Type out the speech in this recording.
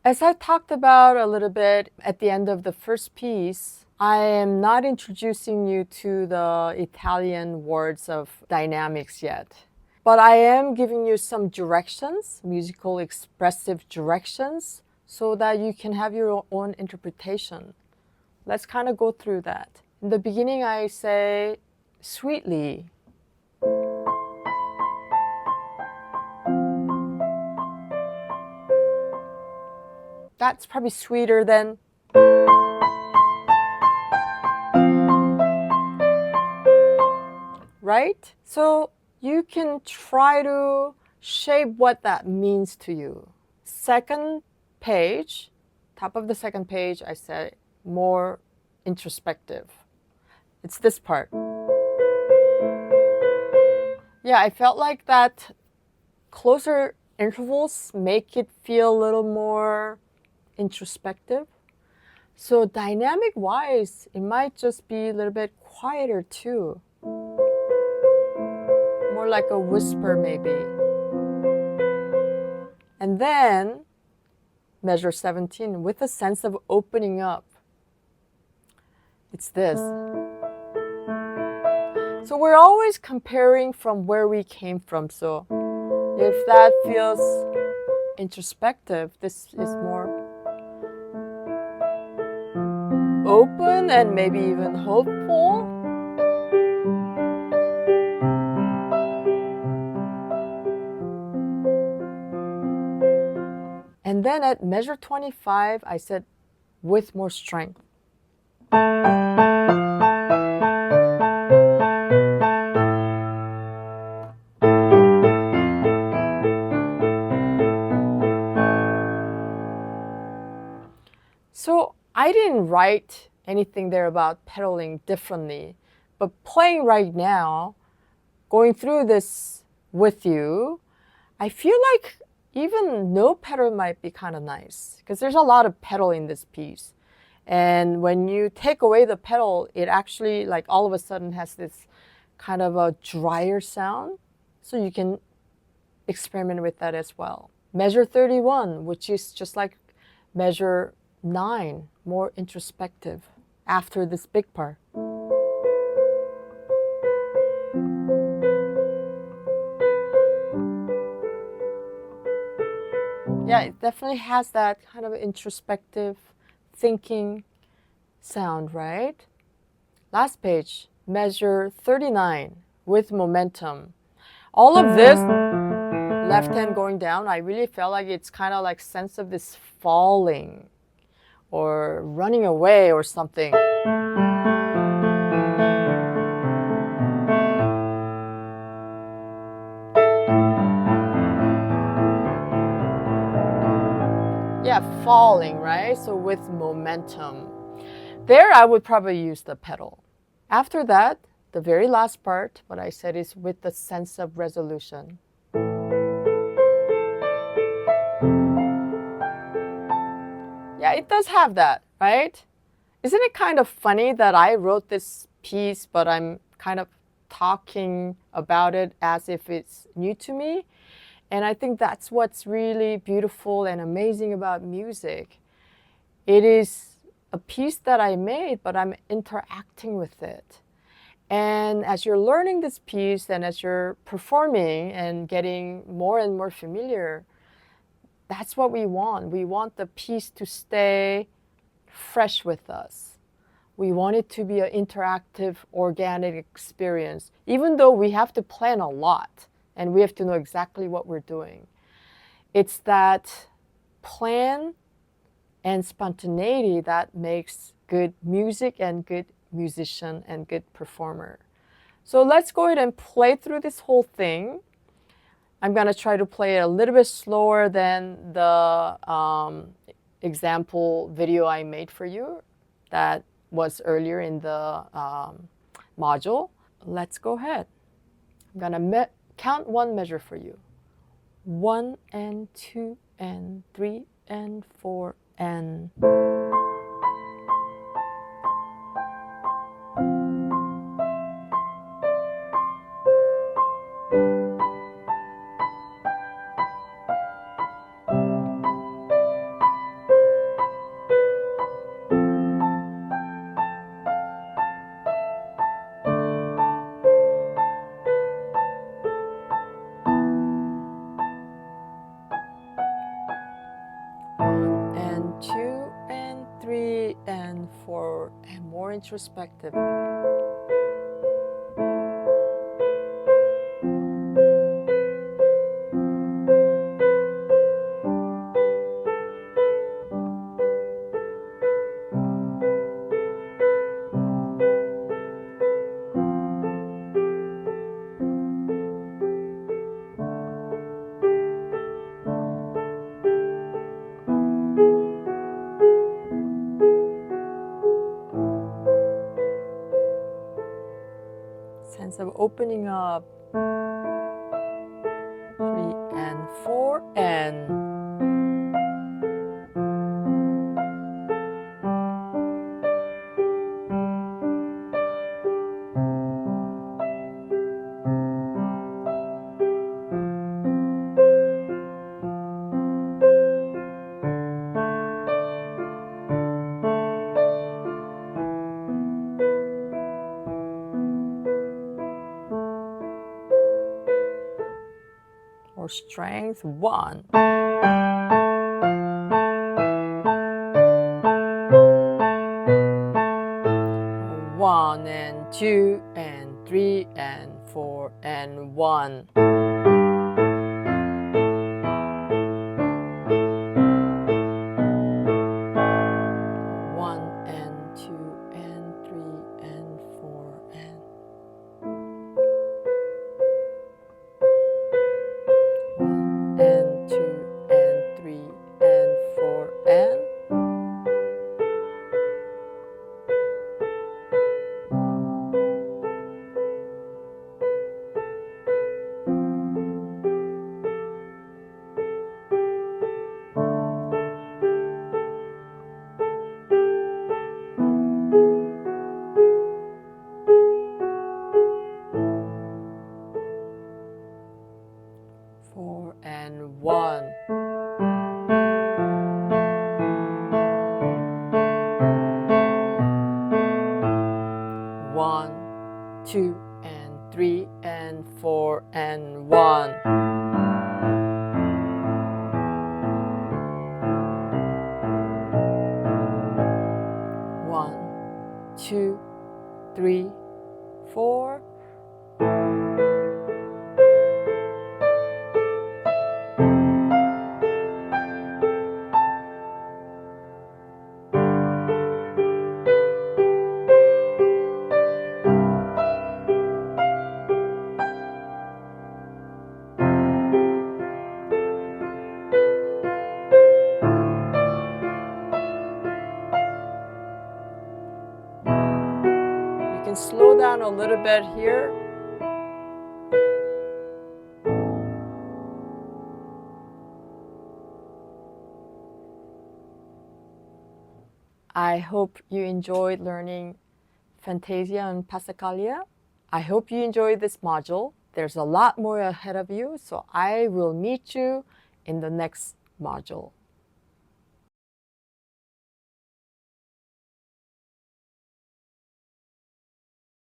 As I talked about a little bit at the end of the first piece, I am not introducing you to the Italian words of dynamics yet. But I am giving you some directions, musical expressive directions, so that you can have your own interpretation. Let's kind of go through that. In the beginning, I say sweetly. That's probably sweeter than right? So you can try to shape what that means to you. Second page, top of the second page, I said more introspective. It's this part. Yeah, I felt like that closer intervals make it feel a little more introspective. So dynamic wise, it might just be a little bit quieter too. More like a whisper maybe. And then measure 17 with a sense of opening up. It's this. So we're always comparing from where we came from. So if that feels introspective, this is more open and maybe even hopeful. And then at measure 25, I said with more strength. So I didn't write anything there about pedaling differently, but playing right now, going through this with you, I feel like even no pedal might be kind of nice because there's a lot of pedal in this piece. And when you take away the pedal, it actually like all of a sudden has this kind of a drier sound. So you can experiment with that as well. Measure 31, which is just like measure 9, more introspective after this big part. Yeah, it definitely has that kind of introspective thinking sound, right? Last page, measure 39 with momentum. All of this left hand going down, I really felt like it's kind of like sense of this falling or running away or something. Yeah, falling, right? So with momentum. There, I would probably use the pedal. After that, the very last part, what I said is with the sense of resolution. Yeah, it does have that, right? Isn't it kind of funny that I wrote this piece, but I'm kind of talking about it as if it's new to me? And I think that's what's really beautiful and amazing about music. It is a piece that I made, but I'm interacting with it. And as you're learning this piece and as you're performing and getting more and more familiar, that's what we want. We want the piece to stay fresh with us. We want it to be an interactive, organic experience, even though we have to plan a lot and we have to know exactly what we're doing. It's that plan and spontaneity that makes good music and good musician and good performer. So let's go ahead and play through this whole thing. I'm going to try to play it a little bit slower than the example video I made for you that was earlier in the module. Let's go ahead. I'm going to count one measure for you. 1 and 2 and 3 and 4 and... for and more introspective. Sense of opening up. 3 and 4 and 4 strength. 1. 1 and 2 and 3 and 4 and 1. 1 and 2 and 3 and 4 and 1 and 2 and 3 and 4 and 4 and 1. 1, 2 and 3 and 4 and 1. 1, 2, 3, 4. You can slow down a little bit here. I hope you enjoyed learning Fantasia and Passacaglia. I hope you enjoyed this module. There's a lot more ahead of you, so I will meet you in the next module.